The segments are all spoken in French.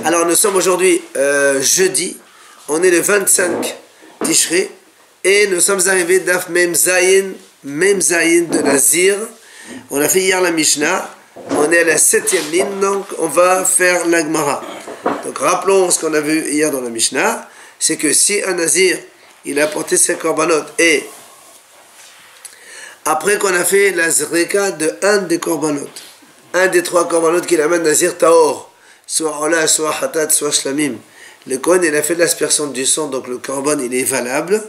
Alors nous sommes aujourd'hui jeudi, on est le 25 Tishrei et nous sommes arrivés d'Af Mem Zayin de Nazir. On a fait hier la Mishnah, on est à la 7e ligne, donc on va faire la Gemara. Donc rappelons ce qu'on a vu hier dans la Mishnah, c'est que si un Nazir, il a apporté ses korbanot et après qu'on a fait la zrika de un des korbanot, un des 3 korbanot qu'il amène Nazir Taor, soit Ola, soit Hatat, soit Shlamim, le Kohen il a fait l'aspersion du sang, donc le korban il est valable.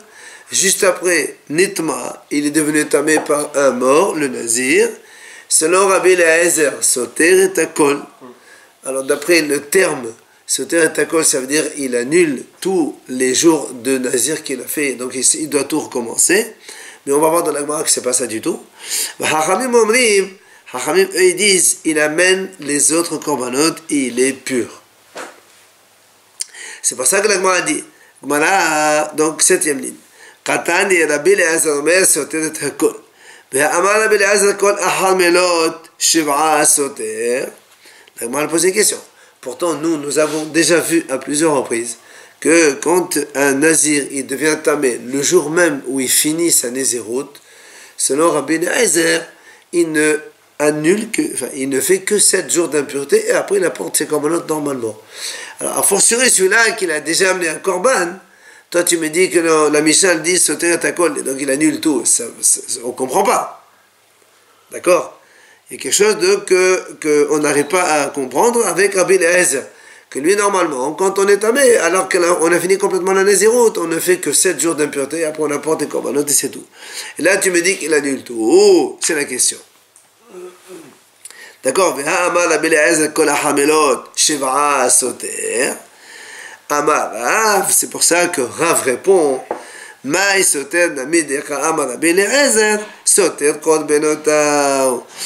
Juste après Nitma, il est devenu tamé par un mort, le Nazir. Selon Rabbi Eliezer, Soter et Takol. Alors d'après le terme Soter et Takol, ça veut dire il annule tous les jours de Nazir qu'il a fait, donc il doit tout recommencer. Mais on va voir dans la Gemara que c'est pas ça du tout. Hachamim Omrim, Hachamim eux ils disent, il amène les autres korbanot et il est pur. C'est pour ça que la Gemara dit, Gemara, donc 7e ligne. Katani Rabbi Eliezer Omer Soter et Takol. Amar Rabbi Eliezer Kol Achal Melot Shiv'a Soter. La Gemara pose une question. Pourtant nous avons déjà vu à plusieurs reprises que quand un nazir il devient tamé le jour même où il finit sa nézirut, selon Rabbi Eliezer, il ne fait que 7 jours d'impureté et après il apporte ses corbanotes normalement. Alors, a fortiori celui-là qu'il a déjà amené un korban, toi tu me dis que la Mishnah dit sauter à ta colle, donc il annule tout, on ne comprend pas. D'accord? Il y a quelque chose qu'on n'arrive pas à comprendre avec Rabbi Eliezer. Que lui, normalement, quand on est tamé, alors qu'on a fini complètement la nézirut, on ne fait que 7 jours d'impureté, après on apporte des korbanot et c'est tout. Et là, tu me dis qu'il annule tout. Oh, c'est la question. D'accord? C'est pour ça que Rav répond,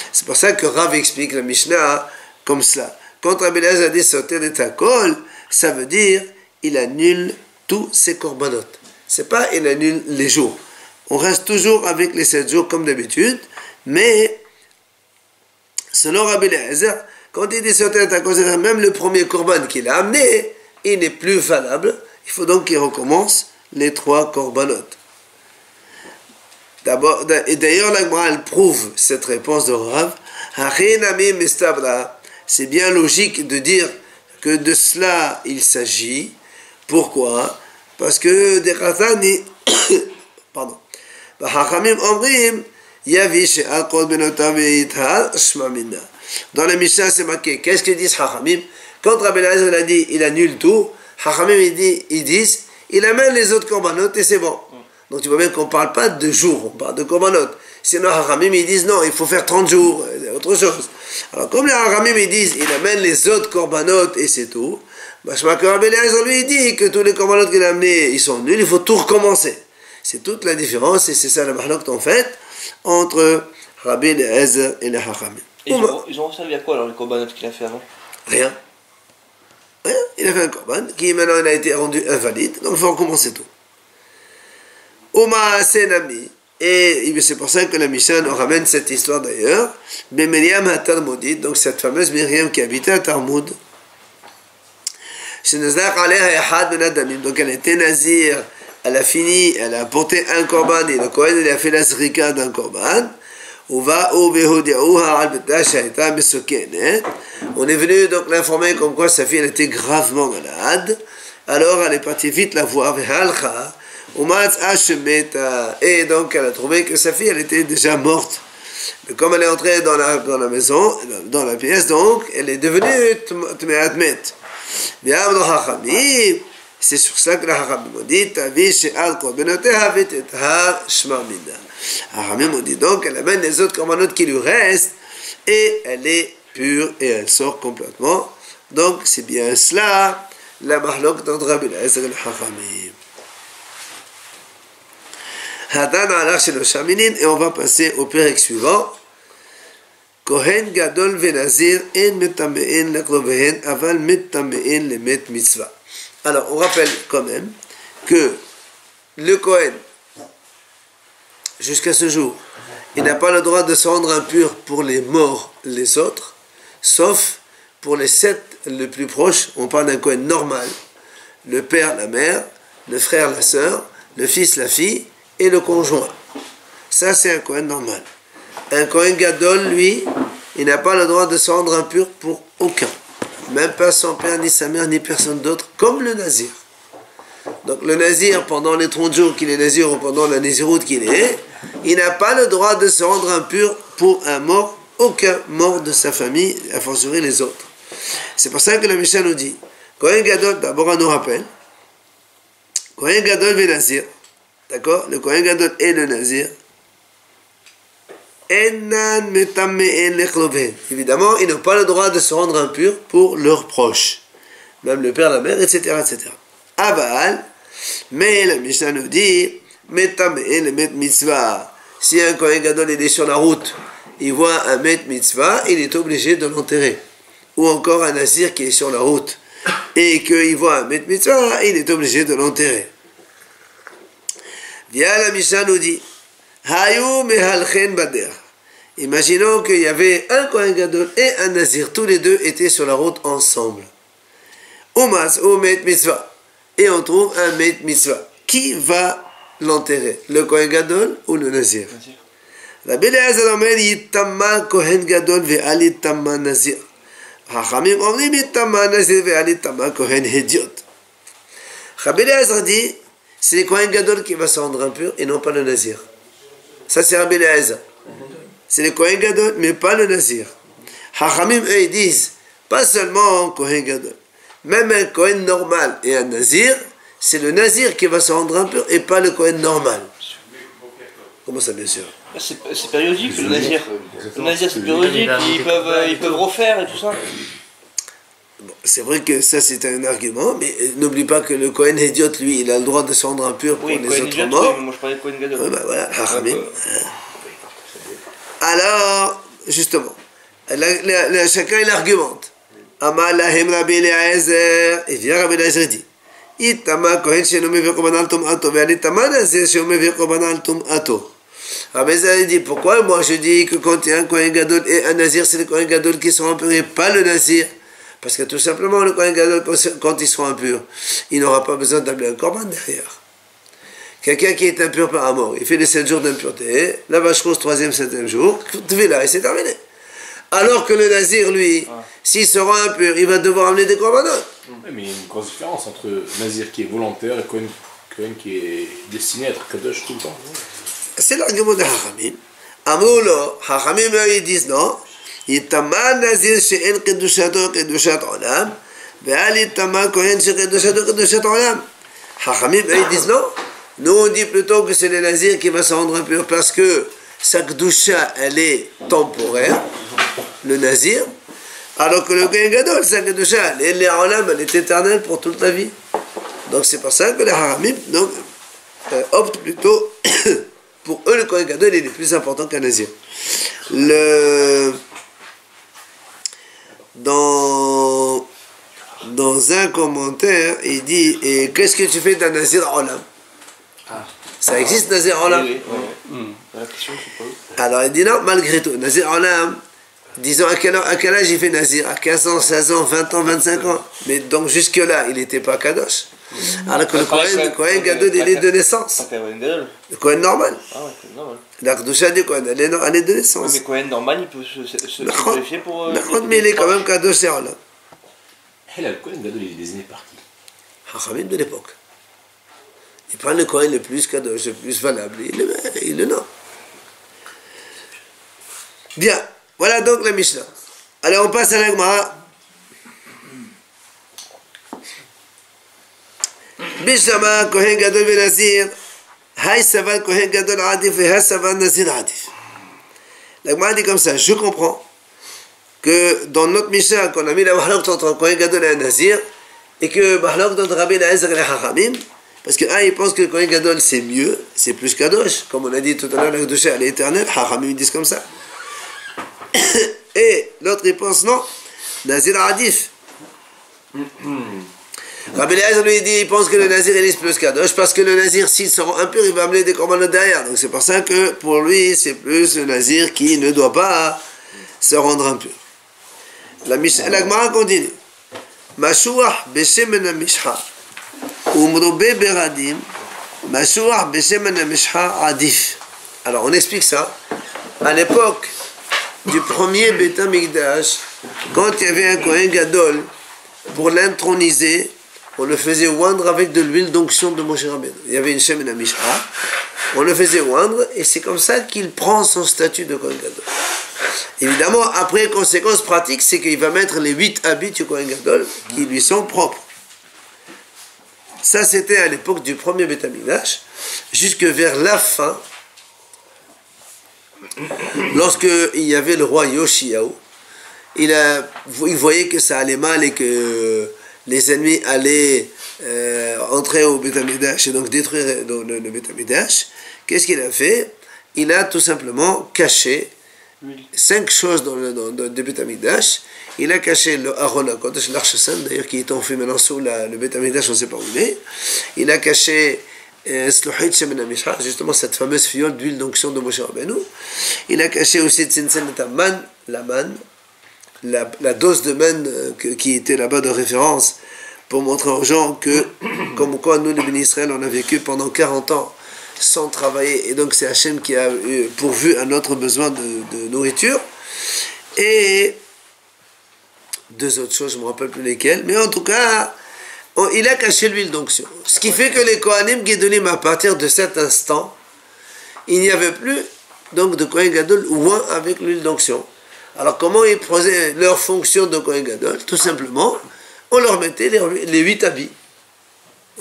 c'est pour ça que Rav explique la Mishnah comme cela. Quand Rabbi Eliezer a dit sauter de Takol, ça veut dire il annule tous ses korbanot. C'est pas il annule les jours. On reste toujours avec les 7 jours comme d'habitude, mais selon Rabbi Eliezer, quand il dit sauter de Takol, même le premier korban qu'il a amené, il n'est plus valable. Il faut donc qu'il recommence les 3 korbanot. Et d'ailleurs, la Gemara elle prouve cette réponse de Rav. C'est bien logique de dire que de cela il s'agit. Pourquoi? Parce que des Khatani, pardon, dans la Mishnah c'est marqué, qu'est-ce qu'ils disent Hachamim? Quand Rabbi Eliezer a dit il annule tout, Hachamim ils disent il amène les autres korbanot et c'est bon. Donc tu vois bien qu'on ne parle pas de jours, on parle de korbanot. Sinon Hachamim ils disent non, il faut faire 30 jours, c'est autre chose. Alors comme les Hachamim ils disent il amène les autres korbanot et c'est tout, Rabbi Eliezer lui dit que tous les korbanot qu'il a amenés ils sont nuls, il faut tout recommencer. C'est toute la différence et c'est ça la mahlok en fait entre Rabbi Eliezer et les Hachamim. Ils ont servi à quoi alors les korbanot qu'il a fait avant? Rien. Il a fait un korban qui maintenant il a été rendu invalide, donc il faut recommencer tout. Oma Senami, et c'est pour ça que la Mishnah nous ramène cette histoire d'ailleurs, Miriam HaTalmudit, donc cette fameuse Myriam qui habitait à Talmud, donc elle était nazir, elle a fini, elle a porté un korban et le Kohen il a fait la zrika d'un korban. On est venu donc l'informer comme quoi sa fille elle était gravement malade. Alors elle est partie vite la voir. Et donc elle a trouvé que sa fille elle était déjà morte. Mais comme elle est entrée dans la maison, dans la pièce, donc elle est devenue Tme'atmet. C'est sur ça que la Hachamim dit Hachamim dit donc elle amène les autres korbanot qui lui restent et elle est pure et elle sort complètement. Donc c'est bien cela la mahlok d'entre Rabbi Eliezer et Hachamim. Et on va passer au pérec suivant. Kohen gadol venazir en metame'en laklovehen aval metame'en lemet mitzvah. Alors, on rappelle quand même que le Kohen, jusqu'à ce jour, il n'a pas le droit de se rendre impur pour les morts, les autres, sauf pour les 7 le plus proches, on parle d'un Kohen normal. Le père, la mère, le frère, la sœur, le fils, la fille et le conjoint. Ça, c'est un Kohen normal. Un Kohen Gadol, lui, il n'a pas le droit de se rendre impur pour aucun. Même pas son père, ni sa mère, ni personne d'autre, comme le Nazir. Donc le Nazir, pendant les 30 jours qu'il est Nazir ou pendant la Naziroute qu'il est, il n'a pas le droit de se rendre impur pour un mort, aucun mort de sa famille, à fortiori les autres. C'est pour ça que la Mishnah nous dit, Kohen Gadol, d'abord on nous rappelle, Kohen Gadol et Nazir, d'accord? Le Kohen Gadol et le Nazir, évidemment, ils n'ont pas le droit de se rendre impurs pour leurs proches, même le père, la mère, etc. etc. Aval, mais la Mishnah nous dit, le met mitzvah. Si un Kohen Gadol est sur la route, il voit un met mitzvah, il est obligé de l'enterrer. Ou encore un Nazir qui est sur la route et qu'il voit un met mitzvah, il est obligé de l'enterrer. Viens, la Mishnah nous dit, Hayu mehalchen bader. Imaginons qu'il y avait un Kohen Gadol et un Nazir, tous les deux étaient sur la route ensemble. Umas ou met mitzvah. Et on trouve un met mitzvah. Qui va l'enterrer? Le Kohen Gadol ou le Nazir? Rabbi Eliezer omer yitamma Kohen Gadol ve'al yitamma Nazir. Hachamim omrim yitamma Nazir ve'al yitamma Kohen Hediot. Rabbi Eliezer dit, c'est le Kohen Gadol qui va se rendre impur et non pas le Nazir. Ça c'est Rabbi Eliezer. C'est le Kohen Gadol, mais pas le Nazir. Hachamim, eux, ils disent, pas seulement Kohen Gadol, même un Kohen normal et un Nazir, c'est le Nazir qui va se rendre impur et pas le Kohen normal. Comment ça, bien sûr? C'est périodique, le Nazir. Le Nazir, c'est périodique, ils peuvent refaire et tout ça. Bon, c'est vrai que ça, c'est un argument, mais n'oublie pas que le Kohen Hediot, lui, il a le droit de se rendre impur pour les autres morts. Oui, moi je parlais de Kohen Gadol. Ouais, ben voilà, Hachamim. Alors, justement, chacun il argumente. Amar lahem Rabbi Eliezer, et vient Rabbi Eliezer dit, Itama Kohen she'eno mevir korban al tum'ato, ve'alitama Nazir she'eno mevir korban al tum'ato. Rabbi Eliezer dit, pourquoi moi je dis que quand il y a un Kohen Gadol et un Nazir, c'est le Kohen Gadol qui sera impur et pas le Nazir? Parce que tout simplement, le Kohen Gadol, quand il sera impur, il n'aura pas besoin d'amener un korban derrière. Quelqu'un qui est impur par amour, il fait les 7 jours d'impureté, la vache rose, 3e, 7e jour, là, et c'est terminé. Alors que le Nazir, lui, s'il sera impur, il va devoir amener des corbanotes. Oui, mais il y a une grosse différence entre Nazir qui est volontaire et Kohen qui est destiné à être Kadosh tout le temps. C'est l'argument de Hachamim. Amoulo, Hachamim, ils disent non. Yitama Nazir she'en kedushato kedushat olam, ve'al yitama Kohen she'kedushato kedushat olam. Hachamim, ils disent non. Nous, on dit plutôt que c'est le Nazir qui va se rendre impur parce que sa kedusha, elle est temporaire, le Nazir, alors que le Kohen Gadol, sa kedusha, elle est olam, elle est éternelle pour toute la vie. Donc c'est pour ça que les Haramim optent plutôt pour eux, le Kohen Gadol, il est plus important qu'un Nazir. Dans un commentaire, il dit, et qu'est-ce que tu fais d'un Nazir olam? Ça existe, Nazir Olam? Oui. La question, je sais pas. Alors il dit non, malgré tout. Nazir Olam, disons à quel âge il fait Nazir? À 15 ans, 16 ans, 20 ans, 25 ans. Mais donc jusque-là, il n'était pas Kadosh. Alors que le Kohen Gadol, il est de naissance. Le Kohen normal. Ah ouais, c'est normal. La Kedusha du Kohen, elle est de naissance. Mais Kohen normal, il peut se qualifier pour. Mais il est quand même Kadosh et Olam. Et là, le Kohen Gadol, il est désigné par qui? Hachamim de l'époque. Il prend le Kohen le plus Kadosh, le plus valable, il le nomme. Bien, voilà donc la Mishnah. Alors on passe à la Gemara. Bishama Kohen Gadol ve Nazir, Hay Saval Kohen Gadol Adif et Hay Saval Nazir Adif. La Gemara dit comme ça, je comprends que dans notre Mishnah, qu'on a mis la Mahlok entre Kohen Gadol et un Nazir, et que Mahlok entre Rabbi Eliezer et les Hachamim, parce que il pense que le Kohen Gadol c'est mieux, c'est plus Kadosh, comme on a dit tout à l'heure, la Kedusha elle est éternelle, Hachamim disent comme ça. Et l'autre il pense non, Nazir Adif. Rabbi Eliezer lui dit, il pense que le Nazir il est plus Kadosh, parce que le Nazir s'il se rend impur, il va amener des corbanotes derrière. Donc c'est pour ça que pour lui c'est plus le Nazir qui ne doit pas se rendre impur. La Gemara continue. Mashuach beshemen hamishcha. Umrobe beradim. Mashuach beshemen hamishcha adif. Alors on explique ça. À l'époque du premier Beth Amikdash, quand il y avait un Kohen Gadol, pour l'introniser, on le faisait oindre avec de l'huile d'onction de Moshe Rabbeinu. Il y avait une Shemen HaMishcha, on le faisait oindre, et c'est comme ça qu'il prend son statut de Kohen Gadol. Évidemment, après, conséquence pratique, c'est qu'il va mettre les 8 habits du Kohen Gadol qui lui sont propres. Ça, c'était à l'époque du premier Beth Amikdash, jusque vers la fin, lorsque il y avait le roi Yoshiyahu, il voyait que ça allait mal et que les ennemis allaient entrer au Beth Amikdash et donc détruire le Beth Amikdash. Qu'est-ce qu'il a fait? Il a tout simplement caché 5 choses dans le Beth Amikdash. Il a caché le Aron HaKodesh, l'Arche Sainte, d'ailleurs qui est enfouie maintenant sous le Beth Amikdash, on ne sait pas où il est. Il a caché Sluhit Shemen HaMishcha, justement cette fameuse fiole d'huile d'onction de Moshe Rabbeinu. Il a caché aussi Tzintzen et Man, la manne, la dose de manne qui était là-bas de référence pour montrer aux gens que, comme quoi nous les bénis Israël, on a vécu pendant 40 ans sans travailler, et donc c'est Hachem qui a pourvu à notre besoin de nourriture. Et 2 autres choses, je ne me rappelle plus lesquelles, mais en tout cas, il a caché l'huile d'onction. Ce qui fait que les Kohanim Gedolim, à partir de cet instant, il n'y avait plus donc de Kohen Gadol oint avec l'huile d'onction. Alors comment ils faisaient leur fonction de Kohen Gadol? Tout simplement, on leur mettait les 8 habits.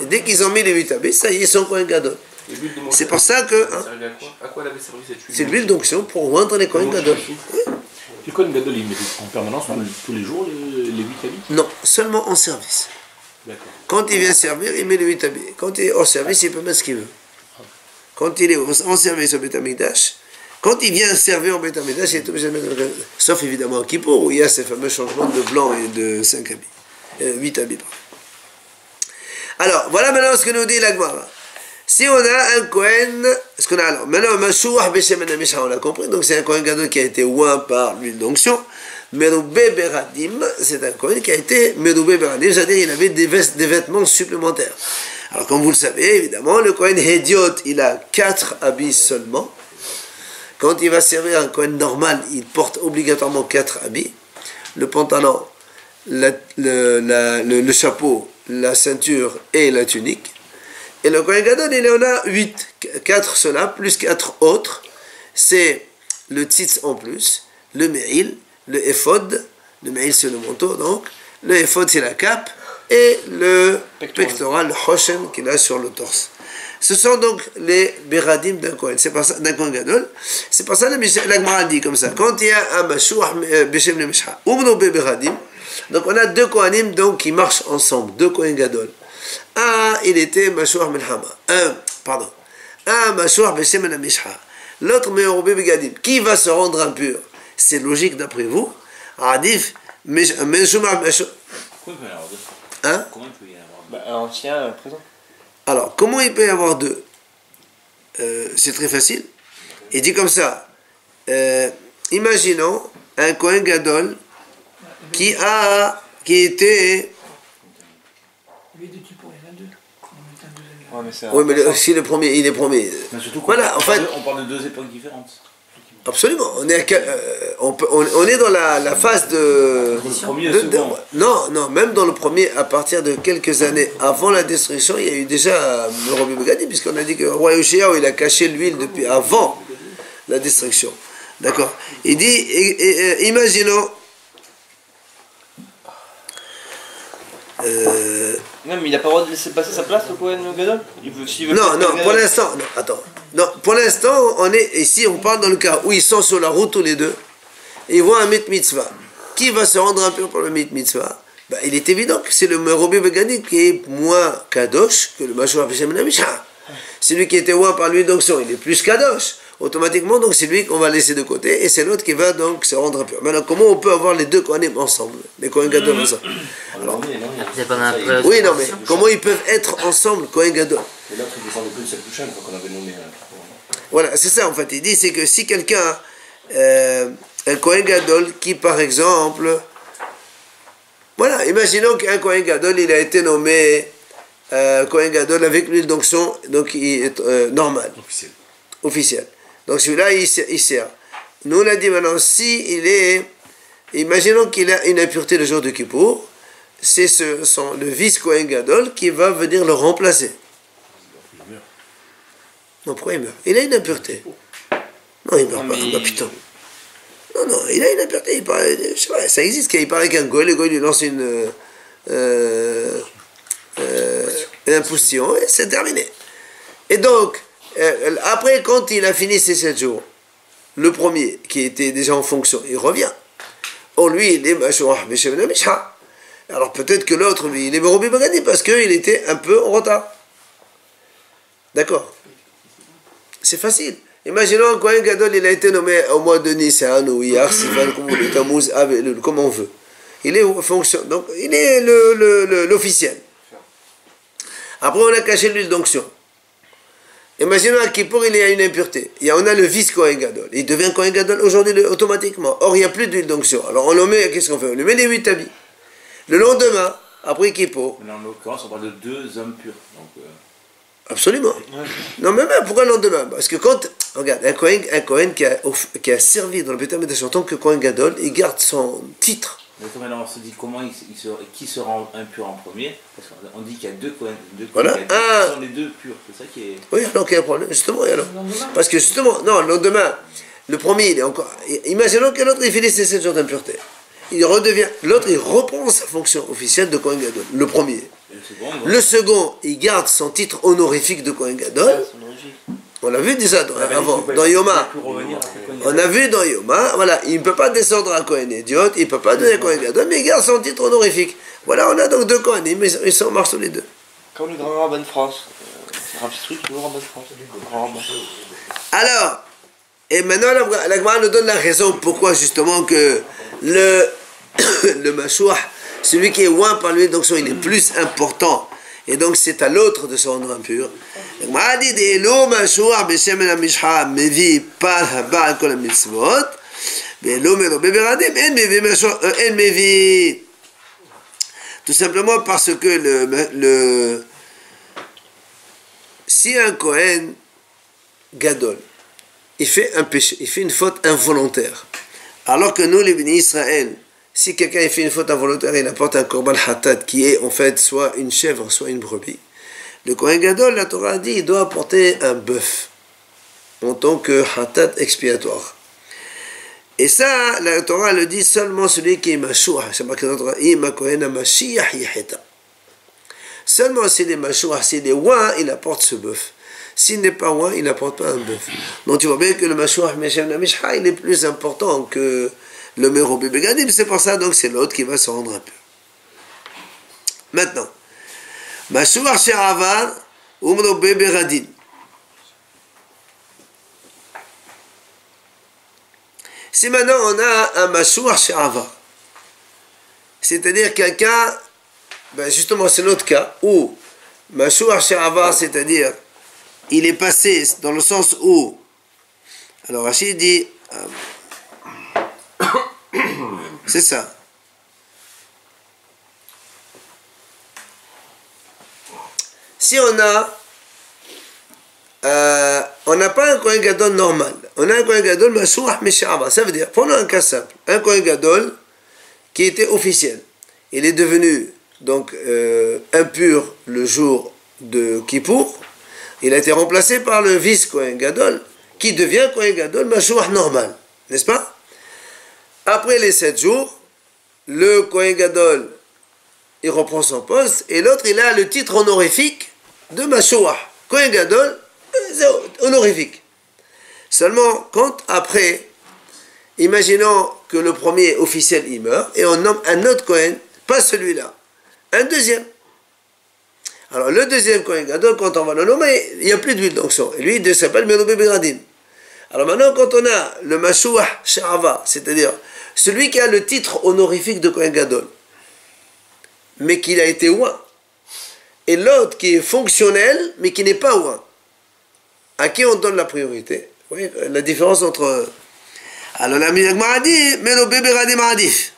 Et dès qu'ils ont mis les 8 habits, ça y est, ils sont Kohen Gadol. C'est pour ça que... Hein, à quoi elle avait servi cette huile? c'est l'huile d'onction pour oindre les Kohen Gadol. Le Kohen Gadol, il met en permanence, tous les jours, les 8 habits? Non, seulement en service. Quand il vient servir, il met les 8 habits. Quand il est hors service, il peut mettre ce qu'il veut. Quand il est en service au Beth Amikdash, quand il vient servir au Beth Amikdash, il est obligé de mettre le... Sauf évidemment à Kippour, où il y a ces fameux changements de blanc et de 5 habits. 8 habits, pardon. Alors, voilà maintenant ce que nous dit la Gemara. Si on a un Kohen, ce qu'on a alors, maintenant, Mashuach Beshemen HaMishcha, on l'a compris, donc c'est un Kohen Gadol qui a été oint par l'huile d'onction. Meroubé Beradim, c'est un Kohen qui a été Meroubé Beradim, c'est-à-dire il avait des vêtements supplémentaires. Alors comme vous le savez, évidemment, le Kohen Hédiot, il a 4 habits seulement. Quand il va servir un Kohen normal, il porte obligatoirement 4 habits. Le pantalon, le chapeau, la ceinture et la tunique. Et le Kohen Gadol, il en a 8. 4 ceux-là, plus 4 autres. C'est le tzitz en plus, le me'il, le éphod, le me'il c'est le manteau donc, le éphod c'est la cape, et le pectoral, le hoshen qu'il a sur le torse. Ce sont donc les beradim d'un Kohen, c'est pas ça, d'un Kohen Gadol. C'est pas ça la Gemara dit comme ça. Quand il y a un Mashuach Beshem HaMishcha, ou beradim, donc on a 2 Kohanim donc qui marchent ensemble, 2 Kohen Gadol. Un, il était Mashuach Melhama. Un Mashuach Beshem HaMishcha. L'autre Meroubé Begadim. Qui va se rendre impur? C'est logique d'après vous. Adif, Meshumar Meshumar. Hein? Comment il peut y avoir 2? Un ancien, présent. Alors, comment il peut y avoir 2? C'est très facile. Il dit comme ça. Imaginons un Kohen Gadol qui était... Oui, mais si le premier, il est premier. Mais surtout voilà, en fait, on parle de 2 époques différentes. Absolument. On est dans la phase de... Le premier et le second. Non, même dans le premier, à partir de quelques années avant la destruction, il y a eu déjà le Rabbi Begadi, puisqu'on a dit que le roi Yoshiyahu, il a caché l'huile depuis avant la destruction. D'accord. Il dit, imaginons... Non, mais il n'a pas le droit de laisser passer sa place, le Kohen Gadol? Non, pour l'instant, non, attends. Non, pour l'instant, on est ici, on parle dans le cas où ils sont sur la route tous les deux, et ils voient un mit mitzvah. Qui va se rendre impur pour le mit mitzvah? Il est évident que c'est le Meroubé Begadi qui est moins kadosh que le Mashuach Beshem HaMishcha. Celui qui était oint par l'huile d'onction, il est plus kadosh. Automatiquement, donc c'est lui qu'on va laisser de côté, et c'est l'autre qui va donc se rendre impur. Maintenant, comment on peut avoir les 2 Kohanim ensemble, les Kohen Gadol ensemble? Alors, oui, non, mais comment ils peuvent être ensemble, Kohen Gadol? Et l'autre, il descendait plus de cette couche, une fois qu'on avait nommé. Voilà, c'est ça en fait. Il dit, c'est que si quelqu'un, un Kohen Gadol qui par exemple Imaginons qu'un Kohen Gadol, il a été nommé Kohen Gadol avec l'huile d'onction, donc il est normal. Officiel. Donc celui-là, il sert. Nous, on a dit maintenant, si il est... Imaginons qu'il a une impureté le jour de Kippour, c'est le vice Kohen Gadol qui va venir le remplacer. Non, pourquoi il meurt? Il a une impureté. Non, il meurt pas. Ah, putain. Non, il a une impureté. Je sais pas, ça existe. Il paraît qu'un goy, le goy lui lance une impulsion et c'est terminé. Et donc, après, quand il a fini ses 7 jours, le premier, qui était déjà en fonction, il revient. Or, lui, il est Mashouah Beshem Misha. Alors, peut-être que l'autre, lui, il est Merobi Bagadi parce qu'il était un peu en retard. D'accord? C'est facile. Imaginons un Kohen Gadol, il a été nommé au mois de Nissan ou Iyar, Sivan, Tammuz, Av, Elul, comme on veut. Il est en fonction. Donc, il est l'officiel. Après, on a caché l'huile d'onction. Imaginons à Kippour, il y a une impureté. On a le vice Kohen Gadol. Il devient Kohen Gadol aujourd'hui automatiquement. Or, il n'y a plus d'huile d'onction. Alors, on le met, qu'est-ce qu'on fait? On lui met les 8 habits. Le lendemain, après Kippour. Mais en l'occurrence, on parle de 2 hommes purs. Donc, absolument. Non, mais même, pourquoi le lendemain? Parce que quand, regarde, un Kohen qui a servi dans le Beth Amikdash en tant que Kohen Gadol, il garde son titre. Mais maintenant, on se dit qui se rend impur en premier? Parce qu'on dit qu'il y a 2 Kohen, voilà. Qui sont les 2 purs. C'est ça qui est. Oui, alors qu'il y a un problème, justement. Alors. Parce que justement, non, le lendemain, le premier, il est encore. Imaginons que l'autre, il finit ses 7 jours d'impureté. Il redevient. L'autre, il reprend sa fonction officielle de Kohen Gadol. Le premier. Le second, il garde son titre honorifique de Kohen Gadol. On l'a vu déjà avant, dans Yoma. On a vu dans Yoma, voilà, il ne peut pas descendre à Kohen Idiot, il ne peut pas donner à Kohen Gadol, mais il garde son titre honorifique. Voilà, on a donc 2 Kohen, mais ils marchent tous les 2. Comme le grand rabbin de France. C'est un petit truc, le grand rabbin de France. Alors, et maintenant, la Gemara nous donne la raison pourquoi justement que le Mashouah, celui qui est loin par lui, donc il est plus important. Et donc c'est à l'autre de se rendre impur. La dit des lo Mashouah beshem el mishha mevi par haba kol mitzvot, velo mero beberadim en mevi. Tout simplement parce que si un Kohen Gadol, il fait un péché, il fait une faute involontaire, alors que nous les bénis Israël, si quelqu'un fait une faute involontaire, il apporte un korban hatat qui est en fait soit une chèvre, soit une brebis. Le Kohen Gadol, la Torah a dit, il doit apporter un bœuf en tant que hatat expiatoire. Et ça, la Torah le dit seulement celui qui est mashouah. C'est marqué dans la Torah, ima kohen mashiach yeheta. Seulement s'il est mashouah, s'il est ouin, il apporte ce bœuf. S'il n'est pas ouin, il n'apporte pas un bœuf. Donc tu vois bien que le mashouah meshem la mishha, il est plus important que le Merobi Begadim, c'est pour ça donc c'est l'autre qui va se rendre un peu. Maintenant, Mashouach She'avar Merobi Beradim. Si maintenant on a un Mashouach She'avar, c'est-à-dire quelqu'un, ben justement c'est notre cas, où Mashouach She'avar, c'est-à-dire il est passé dans le sens où, alors Rachid dit, c'est ça. Si on n'a pas un Kohen Gadol normal, on a un Kohen Gadol Mashouach Mesha'ava. Ça veut dire, prenons un cas simple, un Kohen Gadol qui était officiel. Il est devenu donc impur le jour de Kippour. Il a été remplacé par le vice Kohen Gadol qui devient Kohen Gadol Mashouach normal, n'est-ce pas? Après les 7 jours, le Kohen Gadol, il reprend son poste, et l'autre, il a le titre honorifique de Mashouach. Kohen Gadol, honorifique. Seulement, quand après, imaginons que le premier officiel, il meurt, et on nomme un autre Kohen, pas celui-là, un deuxième. Alors, le deuxième Kohen Gadol, quand on va le nommer, il n'y a plus d'huile d'onction. Et lui, il s'appelle Merobi Beradim. Alors maintenant, quand on a le Mashouach She'ava, c'est-à-dire celui qui a le titre honorifique de Kohen Gadol, mais qui a été ouin, et l'autre qui est fonctionnel, mais qui n'est pas ouin, à qui on donne la priorité? Vous voyez la différence entre... Alors la Gemara dit, Merobi Beradim adif.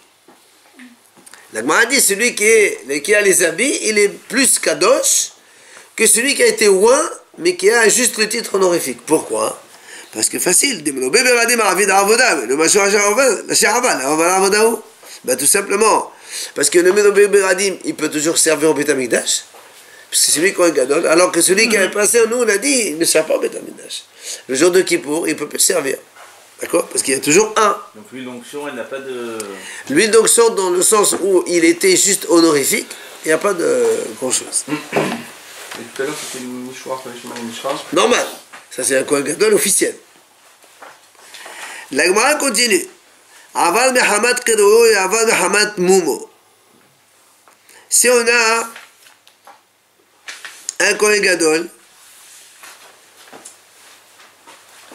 La Gemara dit celui qui a les habits, il est plus kadosh que celui qui a été oint, mais qui a juste le titre honorifique. Pourquoi? Parce que facile. Tout simplement. Parce que le Ménobé Beradim, il peut toujours servir au Beth Amikdash. Parce que c'est lui qui est gadol. Alors que celui qui avait passé, nous on a dit, il ne sert pas au Beth Amikdash. Le jour de Kippour, il ne peut plus servir. D'accord? Parce qu'il y a toujours un. Donc l'huile d'onction, elle n'a pas de... L'huile d'onction, dans le sens où il était juste honorifique, il n'y a pas de grand-chose. Et tout à l'heure, c'était une mouchoir, une mouchoir. Normal. Ça, c'est un Kohen Gadol officiel. La Gemara continue. Aval mehamat kedou et aval mehamat mumo. Si on a un Kohen Gadol,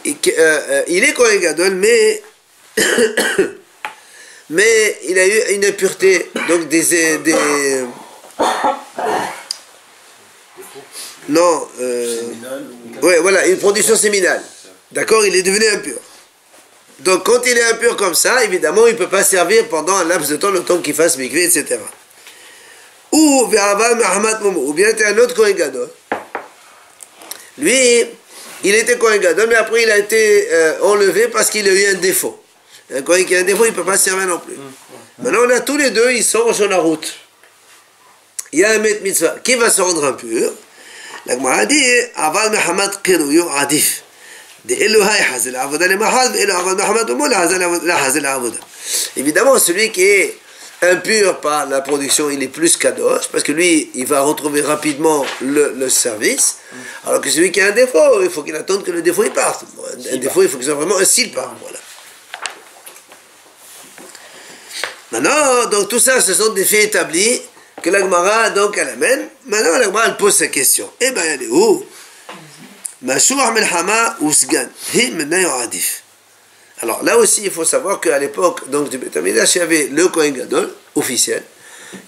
il est Kohen Gadol, mais mais il a eu une impureté, donc non, ouais, voilà, une production séminale. D'accord, il est devenu impur. Donc, quand il est impur comme ça, évidemment, il ne peut pas servir pendant un laps de temps, le temps qu'il fasse mikvé, etc. Ou bien tu as un autre Kohen Gadol. Lui, il était Kohen Gadol, mais après il a été enlevé parce qu'il a eu un défaut. Un Kohen qui a un défaut, il ne peut pas servir non plus. Maintenant, on a tous les deux, ils sont sur la route. Il y a un Met Mitzvah qui va se rendre impur. La Gemara dit, Aval Mehamat Kiruyu Adif. Évidemment, celui qui est impur par la production, il est plus kadosh, parce que lui, il va retrouver rapidement le service, alors que celui qui a un défaut, il faut qu'il attende que le défaut il parte. Un défaut, il faut que ce soit vraiment un s'il part. Voilà. Maintenant, donc tout ça, ce sont des faits établis que la Gemara, donc, elle amène. Maintenant, la Gemara, elle pose sa question. Eh bien, elle est où? Alors là aussi il faut savoir qu'à l'époque donc du Beth Amikdash il y avait le Kohen Gadol officiel,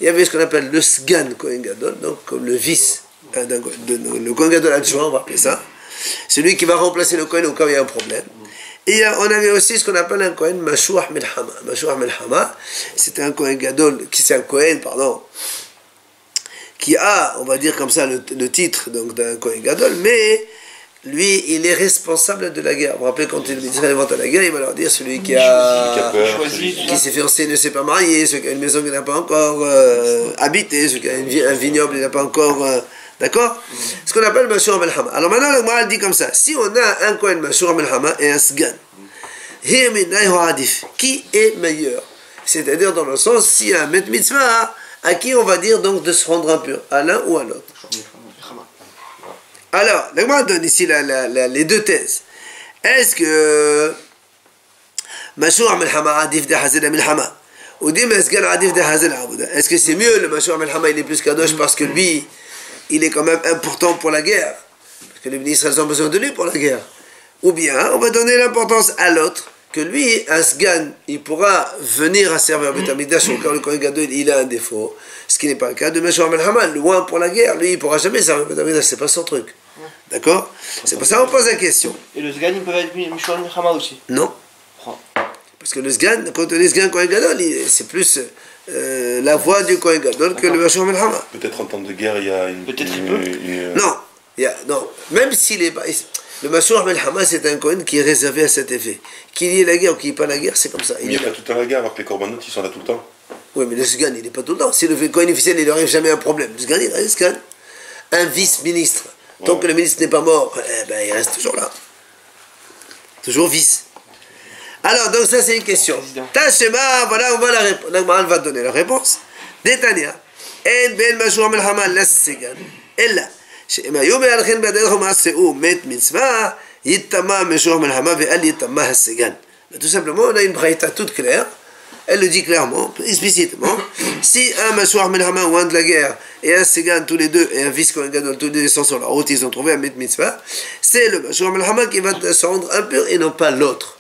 il y avait ce qu'on appelle le Sgan Kohen Gadol, donc comme le vice, le Kohen Gadol adjoint, on va appeler ça, celui qui va remplacer le Kohen au cas où il y a un problème. Et on avait aussi ce qu'on appelle un Kohen Mashuach Melchama. Mashuach Melchama, c'est un Kohen Gadol, c'est un Kohen, pardon, qui a, on va dire comme ça, le titre donc d'un Kohen Gadol, mais lui, il est responsable de la guerre. Vous vous rappelez, quand Israël vont à la guerre, il va leur dire celui qui s'est fiancé ne s'est pas marié, celui qui a une maison qu'il n'a pas encore habité, celui qui a un vignoble il n'a pas encore... d'accord? Ce qu'on appelle Mashuach Melchama. Alors maintenant, le Gemara dit comme ça. Si on a un Kohen Mashuach Melchama et un Sgan, qui est meilleur? C'est-à-dire dans le sens, s'il y a un Met Mitzvah, à qui on va dire donc de se rendre impur? À l'un ou à l'autre? Alors, la Gemara donne ici les deux thèses. Est-ce que Mashuach Melchama adif de Hazel Melchama ou dit Mesgan adif de Hazel Abuda? Est-ce que c'est mieux le Mashuach Melchama, il est plus kadosh parce que lui, il est quand même important pour la guerre, parce que les ministres ont besoin de lui pour la guerre? Ou bien, on va donner l'importance à l'autre, que lui, un Sgan, il pourra venir à servir au Beth Amikdash au cas où le Kohen Gadol il a un défaut, ce qui n'est pas le cas de Mashuach Melchama, loin pour la guerre, lui il ne pourra jamais servir au Beth Amikdash, c'est pas son truc. D'accord? C'est pour ça qu'on pose la question. Et le Sgan, il peut être Mashuach Melchama aussi? Non. Parce que le Sgan, quand on est Sgan Kohen Gadol, c'est plus la voix du Kohen Gadol que le Mashuach Melchama. Peut-être en temps de guerre, il y a une... Peut-être il peut. Non, même s'il est pas... Le Mashuach Melchama, c'est un Kohen qui est réservé à cet effet. Qu'il y ait la guerre ou qu'il n'y ait pas la guerre, c'est comme ça. Mais il n'y a pas tout le temps la guerre, alors que les corbanotes, ils sont là tout le temps. Oui, mais le Sgan, il n'est pas tout le temps. Si le Kohen officiel, il n'arrive jamais un problème. Le Sgan, il reste Sgan. Un vice-ministre. Tant que le ministre n'est pas mort, il reste toujours là. Toujours vice. Alors, donc ça, c'est une question. Tashema, voilà, on va la réponse. La Gemara va donner la réponse. Détania. En ben Mashuach Melchama las Sgan. Ella. שאם היו מהלכים בדרך ומעשהו מת מצווה, יטמא משוח מלחמה ואל יטמא הסגן. Tout simplement, on a une braïta toute claire, elle le dit clairement, explicitement, si un Mashuach Melchama ou un de la guerre et un Segan, tous les deux, et un vice Kohen Gadol, tous les deux sont sur la route, ils ont trouvé un Met Mitzvah, c'est le Mashuach Melchama qui va se rendre impur et non pas l'autre.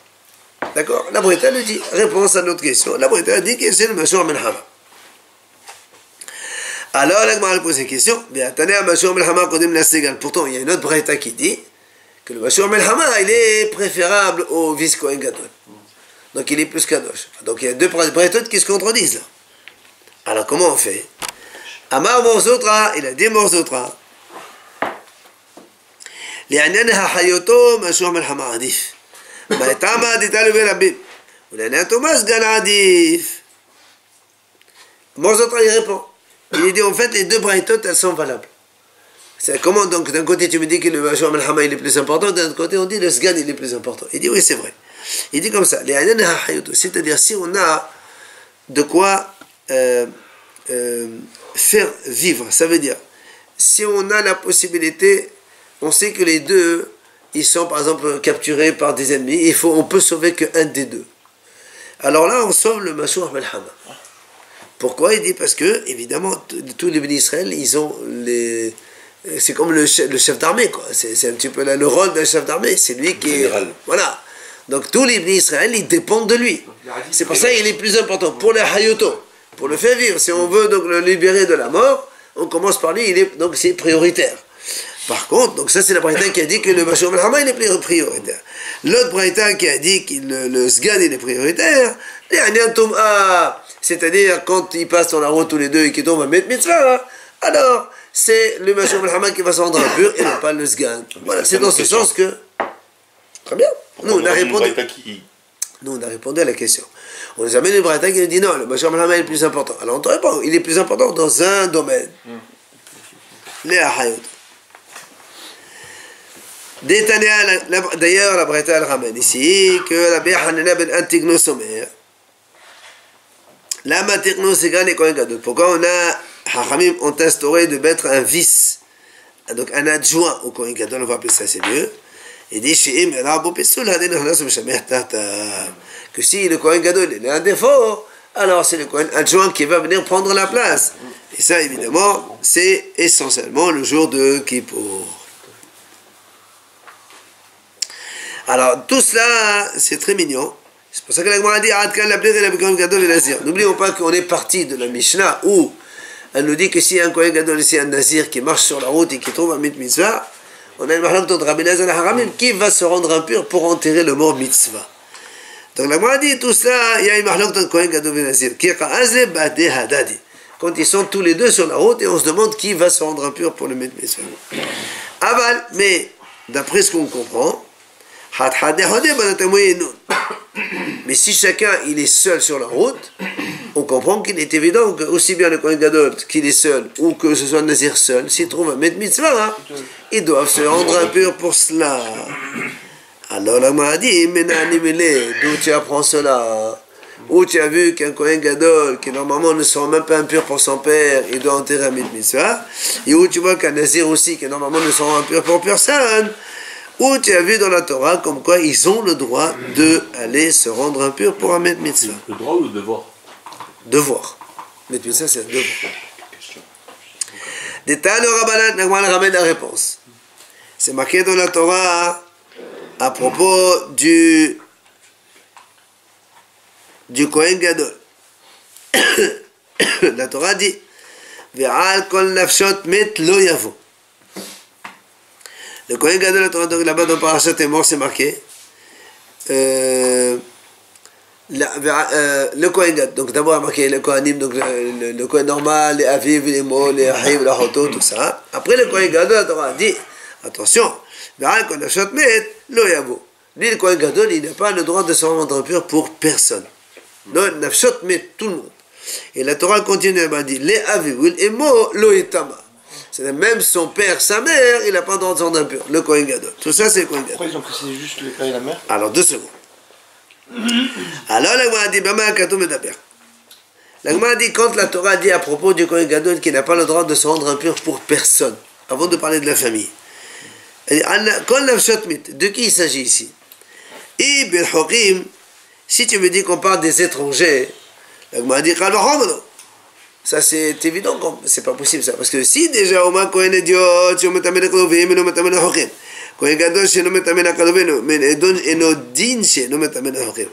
D'accord? La braïta le dit, réponse à notre question, la braïta dit que c'est le Mashuach Melchama. Alors, la Gemara pose une question. Pourtant, il y a une autre braïta qui dit que le Mashuach Melchama, il est préférable au vice Kohen Gadol. Donc, il est plus kadosh. Donc, il y a deux braïtotes qui se contredisent là. Alors comment on fait? Amar Morzotra, il a dit Morzotra. לעניינها חיותו משוח מלחמה עדיף. בהתאמה דתלו ברבים. ולעניין תומא סגן עדיף. Morzotra il répond. Il dit en fait les deux braïtot elles sont valables. C'est comment donc d'un côté tu me dis que le Mashouar Melchama il est plus important, d'un autre côté on dit le Sgan il est plus important. Il dit oui c'est vrai. Il dit comme ça, c'est-à-dire si on a de quoi faire vivre, ça veut dire si on a la possibilité, on sait que les deux ils sont par exemple capturés par des ennemis, on peut sauver qu'un des deux. Alors là on sauve le Mashouar Melchama. Pourquoi? Il dit parce que évidemment tous les bénis Israël ils ont les... C'est comme le chef d'armée, quoi. C'est un petit peu là, le rôle d'un chef d'armée. C'est lui qui est... Voilà. Donc tous les bénis Israël, ils dépendent de lui. C'est pour ça qu'il est plus important. Pour le hayoto, pour le faire vivre. Si on veut donc le libérer de la mort, on commence par lui, donc c'est prioritaire. Par contre, donc ça c'est la braïta qui a dit que le Mashouar Melchama il est prioritaire. L'autre braïta qui a dit que le Sgan il est prioritaire, c'est-à-dire quand ils passent dans la route tous les deux et qu'ils tombent à mettre mitzvah, alors c'est le Mashouar Melchama qui va se rendre impur et non pas le Sgan. Voilà, c'est dans ce sens que... Très bien. Nous on a répondu à la question. On nous amène une braïta qui nous dit non, le Mashouar Melchama est le plus important. Alors on te répond, il est plus important dans un domaine. Les Ahayot. D'ailleurs, la braïta elle ramène ici que la Béhanana ben Antigno Somer. La Matigno Segan et Kohen Gadol. Pourquoi on a Hachamim ont instauré de mettre un vice, donc un adjoint au Kohen Gadol, on va appeler ça, c'est mieux. Il dit que si le Kohen Gadol il a un défaut, alors c'est le Kohen adjoint qui va venir prendre la place. Et ça, évidemment, c'est essentiellement le jour de Kippour. Alors, tout cela, c'est très mignon. C'est pour ça que la Gemara dit n'oublions pas qu'on est parti de la Mishnah où elle nous dit que si un Kohen Gadol, ici un Nazir qui marche sur la route et qui trouve un mitzvah, on a une mahlok de Rabbi Elazar Haramim qui va se rendre impur pour enterrer le mort mitzvah. Donc la Gemara dit tout ça, il y a une mahlok de Kohen Gadol et Nazir. Quand ils sont tous les deux sur la route et on se demande qui va se rendre impur pour le mitzvah. Aval, mais d'après ce qu'on comprend, mais si chacun il est seul sur la route, on comprend qu'il est évident que aussi bien le Kohen Gadol qu'il est seul ou que ce soit un Nazir seul, s'il trouve un mitzvah, ils doivent se rendre impurs pour cela. Alors la Gemara dit, d'où tu apprends cela? Où tu as vu qu'un Kohen Gadol qui normalement ne sera même pas impur pour son père, il doit enterrer un mitzvah, et où tu vois qu'un Nazir aussi qui normalement ne sera impur pour personne, où tu as vu dans la Torah comme quoi ils ont le droit d'aller se rendre impurs pour un mitzvah. Le droit ou le devoir? Devoir. Mitzvah c'est un devoir. Détail le Rabbanan, Nagman ramène la réponse. C'est marqué dans la Torah à propos du Kohen Gadol. La Torah dit Ve'al kol nafshot met lo yavo. Le Kohen Gadol, la Torah, là-bas dans Parashat est mort, c'est marqué. Le Kohen Gadol, donc d'abord marqué le Kohanim, donc le Kohen normal, les Aviv, les Mo, les Ahiv, les Hoto, tout ça. Après le Kohen Gadol, la Torah dit attention, Ve'al kol nafshot met lo yavo. Lui, le Kohen Gadol, il n'a pas le droit de se rendre impur pour personne. Non, nafshot met tout le monde. Et la Torah continue, elle m'a dit les Aviv, les Mo, lo itama. C'est même son père, sa mère, il n'a pas le droit de se rendre impur. Le Kohen Gadol. Tout ça, c'est le Kohen Gadol. Pourquoi ils ont précisé juste le père et la mère? Alors, 2 secondes. Alors, la Gemara dit, Bama Akatou Medaber. La Gemara dit, quand la Torah dit à propos du Kohen Gadol qu'il n'a pas le droit de se rendre impur pour personne, avant de parler de la famille, elle dit, de qui il s'agit ici? Si tu me dis qu'on parle des étrangers, la Gemara dit, ça c'est évident, c'est pas possible ça. Parce que si déjà au moins Kohen idiot, si on met à mettre Kadovim, on met à mettre Hokim. Kohen Gadol, si on met à mettre Kadovim, mais Edon Din, si on met à mettre Hokim.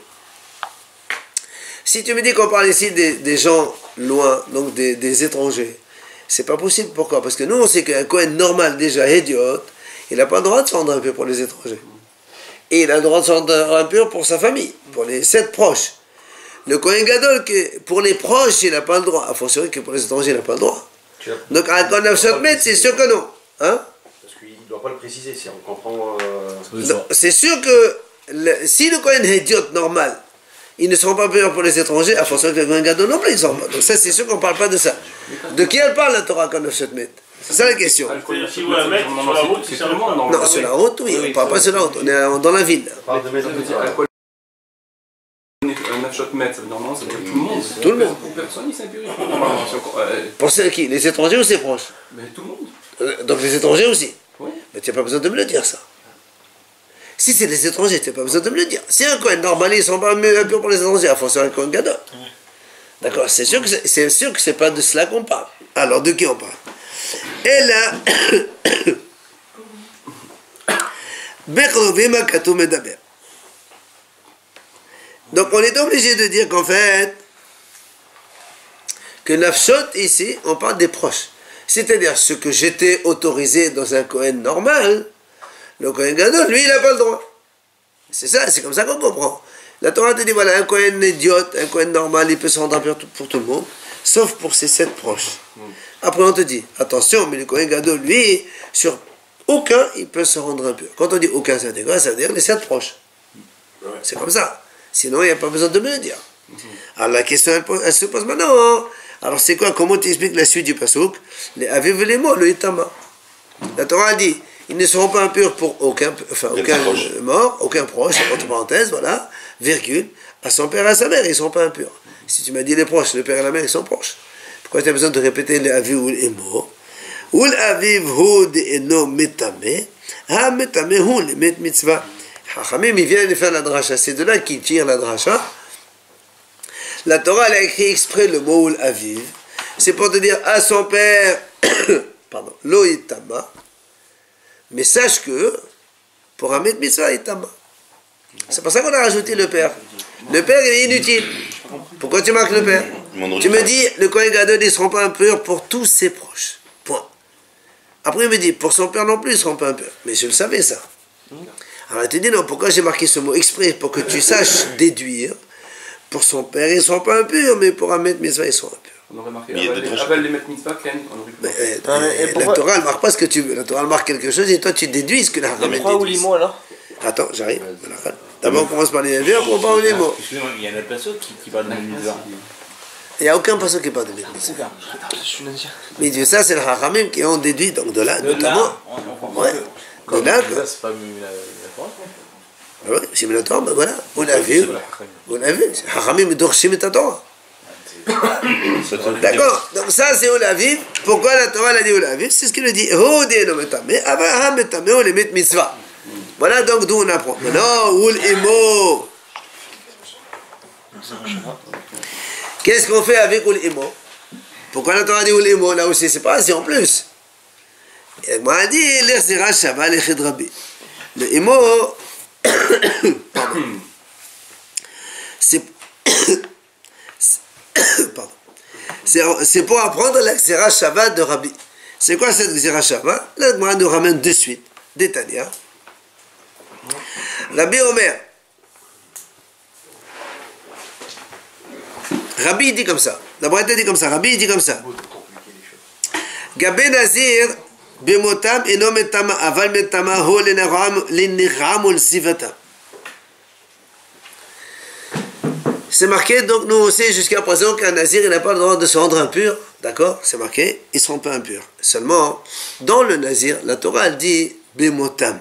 Si tu me dis qu'on parle ici des gens loin, donc des étrangers, c'est pas possible. Pourquoi? Parce que nous on sait qu'un Kohen normal, déjà idiot, il n'a pas le droit de se rendre impur pour les étrangers. Et il a le droit de se rendre impur pour sa famille, pour les 7 proches. Le Kohen Gadol, pour les proches, il n'a pas le droit. A fortiori que pour les étrangers, il n'a pas le droit. Donc, à Konafshot Met, c'est sûr que non. Hein? Parce qu'il ne doit pas le préciser, si on comprend. C'est sûr que si le Kohen est idiot normal, ils ne seront pas purs pour les étrangers, à fortiori que le Kohen Gadol non plus, ils ne seront pas. Donc, ça, c'est sûr qu'on ne parle pas de ça. De qui elle parle, la Torah Konafshot Met? C'est ça la question. Si vous la mettez sur la route, c'est seulement. Non, sur la route, oui, on ne parle pas sur la route, on est dans la ville. Un nafshot met, ça veut dire non, ça veut dire tout le monde. Tout le monde. Pour personne, il s'impurifie. Pour ceux qui? Les étrangers ou ses proches? Mais tout le monde. Donc les étrangers aussi. Oui. Mais tu n'as pas besoin de me le dire, ça. Si c'est les étrangers, tu n'as pas besoin de me le dire. Si un Kohen normal, ils ne sont pas impurs pour les étrangers, à force un Kohen Gadol. D'accord, c'est sûr que c'est pas de cela qu'on parle. Alors, de qui on parle? Et là, donc on est obligé de dire qu'en fait, que Nafshot ici, on parle des proches. C'est-à-dire ce que j'étais autorisé dans un Kohen normal, le Kohen Gadol, lui, il n'a pas le droit. C'est ça, c'est comme ça qu'on comprend. La Torah te dit, voilà, un Kohen idiote, un Kohen normal, il peut se rendre impur pour tout le monde, sauf pour ses 7 proches. Après, on te dit, attention, mais le Kohen Gadol, lui, sur aucun, il peut se rendre impur. Quand on dit aucun, ça veut dire les 7 proches. C'est comme ça. Sinon, il n'y a pas besoin de me le dire. Alors, la question, elle se pose maintenant. Alors, c'est quoi? Comment tu expliques la suite du pasuk? Les aviv les mots, le itama. La Torah a dit, ils ne seront pas impurs pour aucun mort, aucun proche, entre parenthèses, voilà, virgule, à son père et à sa mère, ils ne seront pas impurs. Si tu m'as dit les proches, le père et la mère, ils sont proches. Pourquoi tu as besoin de répéter les aviv ou les mots? Ou l'aviv hu de eno metame, ha metame hu le met mitzvah. Chachamim, ils viennent faire la dracha, c'est de là qu'ils tirent la dracha. La Torah, elle a écrit exprès le mot ul aviv. C'est pour te dire à son père, pardon, lo itama. Mais sache que, pour un met mitzvah, itama. C'est pour ça qu'on a rajouté le père. Le père, il est inutile. Pourquoi tu marques le père? Tu me dis, le Kohen Gadol, ils ne seront pas impurs pour tous ses proches. Point. Après, il me dit, pour son père non plus, ils ne seront pas impurs. Mais je le savais, ça. Alors, il te dit, non, pourquoi j'ai marqué ce mot exprès? Pour que tu saches déduire. Pour son père, ils ne sont pas impurs, mais pour un met mitzvah, ils sont impurs. On aurait marqué Aval les met mitzvah, Ken. La Torah, elle ne marque pas ce que tu veux. La Torah, elle marque quelque chose et toi, tu déduis ce que la Torah déduit. Pourquoi ou les mots alors? Attends, j'arrive. D'abord, on commence par les avions, après on parle des mots. Excusez-moi, il y a un autre passeau qui parle de mitzvah. Il n'y a aucun passage qui parle de met mitzvah. Mais Dieu, ça, c'est le Hachamim qui ont déduit, donc de là, notamment. Ouais. De là, c'est pas la France. oui, c'est la Torah, ben voilà, on l'a vu. On l'a vu. Hachamim dorshim et Torah. D'accord, donc ça c'est Olaviv. Pourquoi la Torah l'a dit Olaviv? C'est ce qu'il dit. Voilà donc d'où on apprend. Maintenant, Oul Imo. Qu'est-ce qu'on fait avec Oul Imo? Pourquoi la Torah dit Oul Imo? Là aussi, c'est pas assez en plus. Et moi, elle dit l'Erzera Shabbat l'Echid Rabbi. Le Imo, pardon. C'est pour apprendre la Xera Shabbat de Rabbi. C'est quoi cette Xera Shabbat? Là, moi, nous ramène de suite des Tania. Rabbi Omer. Rabbi dit comme ça. La Braïta dit comme ça. Rabbi dit comme ça. Gabé Nazir, Bemotam, Eno Metama, Aval Metama, Ho Lenecham, Ol Sivatam. C'est marqué, donc nous aussi jusqu'à présent qu'un nazir il n'a pas le droit de se rendre impur, d'accord? C'est marqué, ils ne seront pas impurs. Seulement, dans le nazir, la Torah elle dit Bemotam.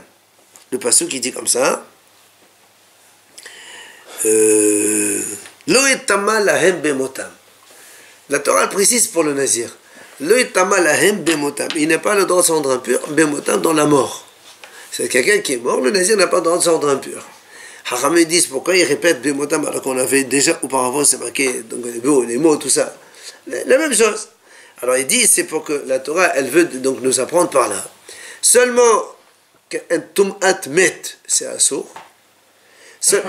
Le passage qui dit comme ça Lo etama lahem bemotam. La Torah elle précise pour le nazir Lo etama lahem bemotam. Il n'a pas le droit de se rendre impur, bemotam dans la mort. C'est quelqu'un qui est mort, le nazir n'a pas le droit de se rendre impur. Haramé disent pourquoi ils répètent Bemotam alors qu'on avait déjà auparavant c'est marqué donc les mots tout ça la même chose. Alors il dit c'est pour que la Torah elle veut donc nous apprendre par là seulement qu'un Tum'at met c'est un sourd.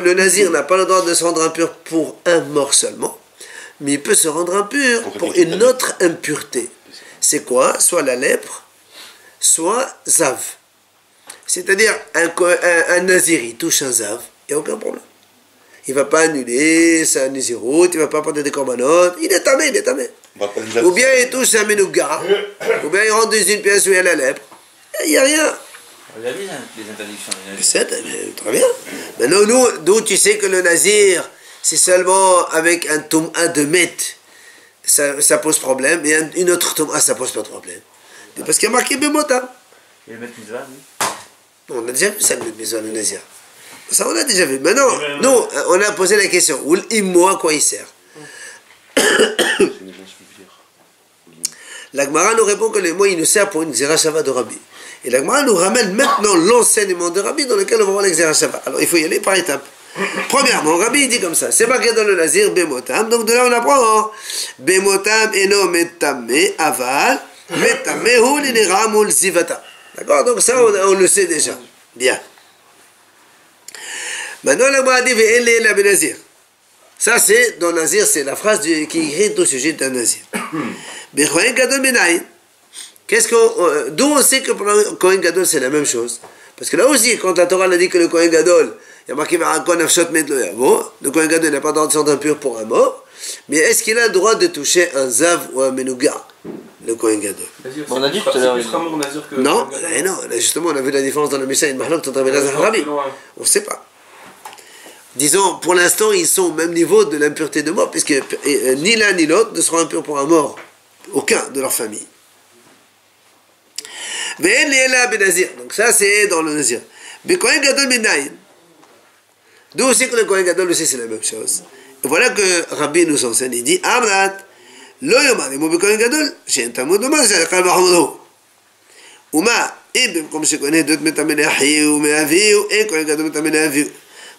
Le nazir n'a pas le droit de se rendre impur pour un mort seulement, mais il peut se rendre impur pour une autre impureté. C'est quoi? Soit la lèpre, soit zav. C'est-à-dire un nazir il touche un zav. Il n'y a aucun problème. il ne va pas annuler sa Nézirut, il ne va pas porter des corbanotes, il est tamé, il est tamé. Ou bien il touche un Menouga, ou bien il rentre dans une pièce où il y a la lèpre, il n'y a rien. On a vu les interdictions. C'est très bien. Maintenant, d'où tu sais que le nazir, c'est seulement avec un toum'a de met, ça pose problème, et une autre toum'a, ça pose pas de problème. Parce qu'il y a marqué Bemotam. Et le maître Mitzvah, oui. On a déjà vu ça, le Mitzvah, le nazir. Ça, on a déjà vu. Maintenant, nous, on a posé la question, ou l'immo, à quoi il sert? La Gemara nous répond que le mot, il nous sert pour une Xerashava de Rabbi. Et la Gemara nous ramène maintenant l'enseignement de Rabbi dans lequel on va voir l'Xerashava. Alors, il faut y aller par étapes. Premièrement, Rabbi dit comme ça, c'est marqué dans le Nazir, Bemotam, donc de là on apprend, Bemotam eno metame aval, metame hu l'iniramul zivata. D'accord? Donc ça, on le sait déjà. Bien. Maintenant, la Gemara dit, ve'ele la benazir. Ça, c'est, dans Nazir, c'est la phrase qui écrit au sujet d'un Nazir. Bechoen gadol benaïn. D'où on sait que pour le Kohen Gadol c'est la même chose? Parce que là aussi, quand la Torah a dit que le Kohen Gadol, il y a marqué le Kohen Gadol n'a pas le droit de se rendre impur pour un mort, mais est-ce qu'il a le droit de toucher un Zav ou un Menouga, le Kohen Gadol? On a dit tout à l'heure. Non, non, justement, on a vu la différence dans le Mishnah et le Mahlok entre Rabbi et Rabbi. On ne sait pas. Disons, pour l'instant, ils sont au même niveau de l'impureté de mort, puisque ni l'un ni l'autre ne seront impurs pour un mort. Aucun de leur famille. Donc ça c'est dans le Nazir. Mais Kohen Gadol Minayin. D'où aussi que le Kohen Gadol aussi c'est la même chose. Et voilà que Rabbi nous enseigne. Il dit Amrat Lo Yomar Imo Kohen Gadol Shein Tamud Omar Zalakal Bahamodo Uma Im Comme je connais d'autres métamélé Ahiou Meaviou et Kohen Gadol métamélé Aviou.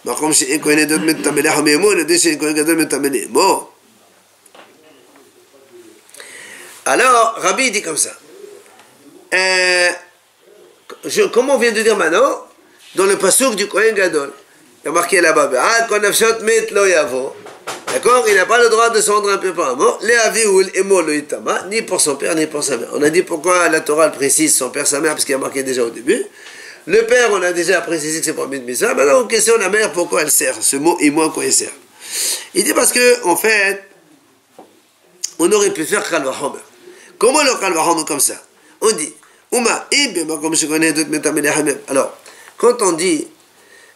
Mais comme je connais d'autres métamélé Ahiou le déchet Kohen Gadol métamélé Mo. Alors Rabbi dit comme ça. Comme on vient de dire maintenant, dans le passouk du Kohen Gadol, il y a marqué là-bas, d'accord, il n'a pas le droit de se rendre un peu par un mort, ni pour son père, ni pour sa mère. On a dit pourquoi la Torah précise son père, sa mère, parce qu'il y a marqué déjà au début. Le père, on a déjà précisé que c'est pour Mitzvah. Maintenant, on questionne la mère, pourquoi elle sert, ce mot immo, quoi il sert. Il dit parce que, en fait, on aurait pu faire Kal Vachomer. Comment le Kal Vachomer comme ça? On dit, comme je connais d'autres métamélé. Alors, quand on dit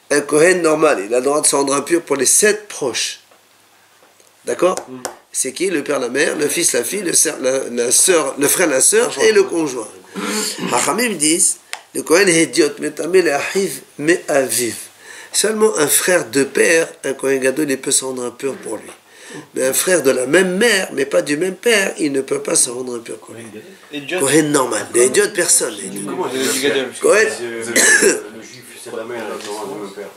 un Kohen normal, il a le droit de se rendre impur pour les 7 proches. D'accord? C'est qui? Le père, la mère, le fils, la fille, la sœur, le frère, la sœur et le conjoint. Hachamim disent, le Kohen Hédiot métamélé ahiv me aviv. Seulement un frère de père, un Kohen Gadol, il peut se rendre impur pour lui. Mais un frère de la même mère, mais pas du même père, il ne peut pas se rendre impur. Kohen normal. Les idiots, personne. Kohen. Le juif, c'est la mère, le même père.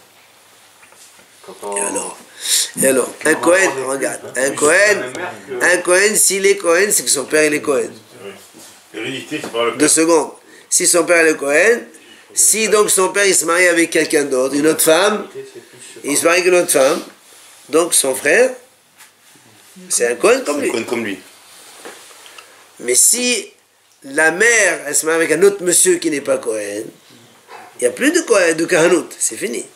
Et alors, un Kohen, regarde, un Kohen, s'il est Kohen, c'est que son père il est Kohen. L'hérédité, c'est pas le père. 2 secondes. Si son père est Kohen, si donc son père il se marie avec quelqu'un d'autre, une autre femme, il se marie avec une autre femme, donc son frère, c'est un Kohen comme lui. Un Kohen comme lui. Mais si la mère, elle se marie avec un autre monsieur qui n'est pas Kohen, il n'y a plus de Kohen, de Kahanout, c'est fini.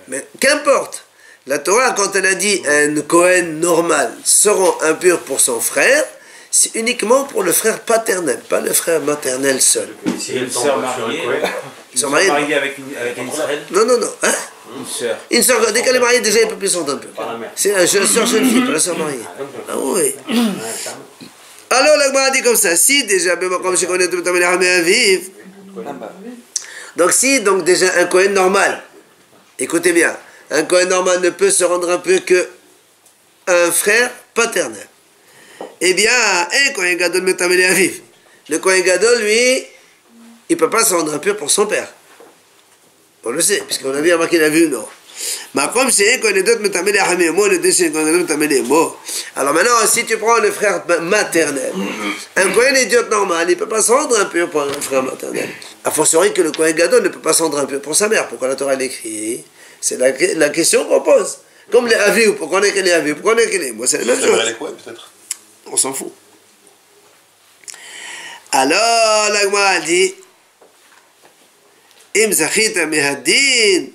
Mais qu'importe, la Torah, quand elle a dit un Kohen normal seront impurs pour son frère, c'est uniquement pour le frère paternel, pas le frère maternel seul. Si une sœur mariée avec un Israël. Non, hein? Une sœur. Une sœur, dès qu'elle est mariée, déjà, elle ne peut plus s'en impur. C'est la sœur jeune fille, pas la sœur mariée. Ah oui. Alors, la Gemara dit comme ça, si déjà, comme je connais tout le temps, vivre. Donc, si, donc déjà, un Kohen normal, écoutez bien, un Kohen normal ne peut se rendre impur que un frère paternel. Eh bien, un Kohen Gadol métamélé à vivre. Le Kohen Gadol, lui, il ne peut pas se rendre impur pour son père. On le sait, puisqu'on a vu remarqué la vue, non. Mais comme c'est un Kohen Gadol métamélé à moi, le déchet Kohen Gadol métamélé moi. Alors maintenant, si tu prends le frère maternel, un Kohen idiot normal, il ne peut pas se rendre impur pour un frère maternel. A fortiori que le Kohen Gadol ne peut pas se rendre impur pour sa mère. Pourquoi la Torah l'écrit? C'est la question qu'on pose. Comme les avis, pourquoi on est que les avis, pourquoi on est que les moi, c'est la même chose. Peut-être. On s'en fout. Alors, la Gemara dit Im zachita mehadin,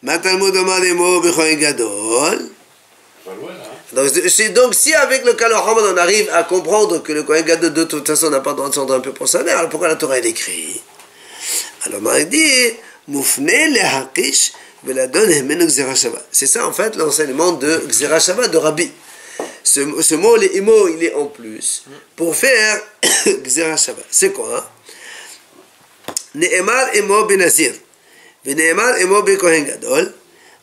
ma Talmud omar lemo b'Kohen Gadol. Donc si avec le Kal Muhammad on arrive à comprendre que le Kohen Gadol de toute façon n'a pas le droit de s'entendre un peu pour sa mère, alors pourquoi la Torah elle écrit? Alors Marek dit Mufne lehakish veladon hemenu gzera shava. C'est ça en fait l'enseignement de gzera shava de Rabbi. Ce mot, les imo, il est en plus pour faire gzera shava. C'est quoi? Ne'emar imo benazir, ve'ne'emar imo bekohen gadol.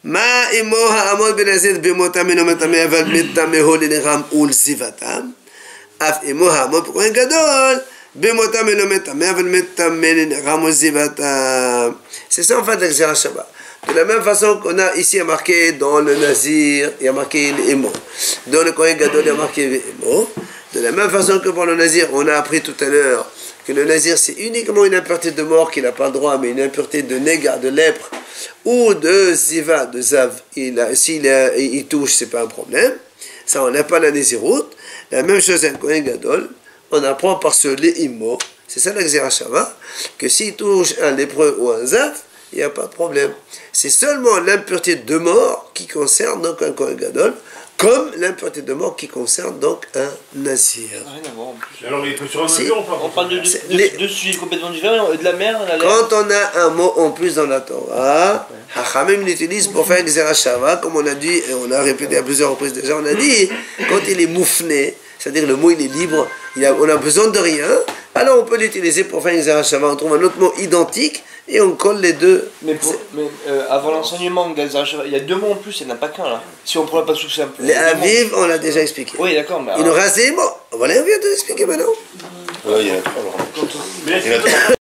מה אמו העמוד בנזיר במותם אינו מטמא אבל מטמאו לנרם ולזיבתם אף אמו העמוד בכהן גדול במותם אינו מטמא אבל מטמא לנרם ולזיבתם. C'est ça en fait l'exercice Shabbat. De la même façon qu'on a ici marqué dans le Nazir, il y a marqué les émo. Dans le Kohen Gadol, il y a marqué les émo. De la même façon que pour le Nazir, on a appris tout à l'heure que le Nazir c'est uniquement une impureté de mort qui n'a pas le droit, mais une impureté de néga, de lèpre, ou de ziva, de zav. S'il touche, c'est pas un problème. Ça, on n'a pas la Néziroute. La même chose avec Kohen Gadol, on apprend par ce léimo, c'est ça l'exercice Shabbat, que s'il touche un lépreux ou un zav, il n'y a pas de problème. C'est seulement l'impureté de mort qui concerne donc un Kohen Gadol, comme l'impureté de mort qui concerne donc un Nazir. Rien à voir en plus. Alors il peut sur un avion ou pas? On parle de deux sujets complètement différents, de la mer, la Quand on a un mot en plus dans la Torah, Hachamim l'utilise pour faire Gzera Shava, comme on a dit, et on a répété à plusieurs reprises déjà, on a dit, quand il est moufné, c'est-à-dire le mot il est libre, on a besoin de rien, alors on peut l'utiliser pour faire Gzera Shava, on trouve un autre mot identique, et on colle les deux. Mais avant l'enseignement, il y a deux mots en plus, il n'y en a pas qu'un là. Si on prend pas sous simple. Les aviv, on l'a déjà expliqué. Oui, d'accord. Mais il nous reste des mots. On va les expliquer maintenant. Ouais, il y en a trois alors.